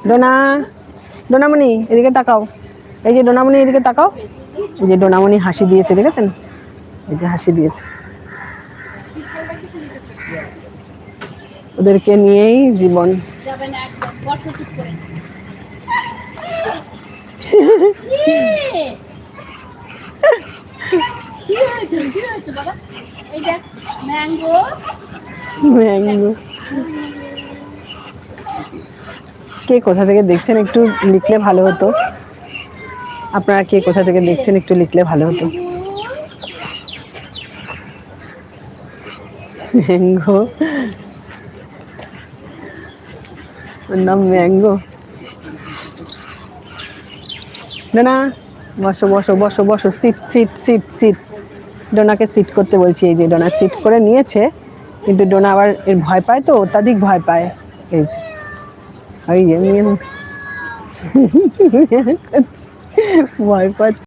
ডোনা, ডোনামণি এদিকে তাকাও। এই যে ডোনামণি এদিকে তাকাও। এই যে ডোনামণি হাসি দিয়েছে, দেখেছেন? এই যে হাসি দিয়েছে। ওদেরকে নিয়েই জীবন। ম্যাঙ্গো। কে কোথা থেকে দেখছেন একটু লিখলে ভালো হতো। আপনারা কে কোথা থেকে দেখছেন একটু লিখলে ভালো হতো। ম্যাঙ্গো, ওর নাম ম্যাঙ্গো। ডোনা বসো বসো বসো বসো, সিট সিট সিট সিট। ডোনাকে সিট করতে বলছি। এই যে ডোনা সিট করে নিয়েছে, কিন্তু ডোনা আবার এর ভয় পায়, তো অত্যাধিক ভয় পায়। এই যে ওই যে ভয় পাচ্ছে।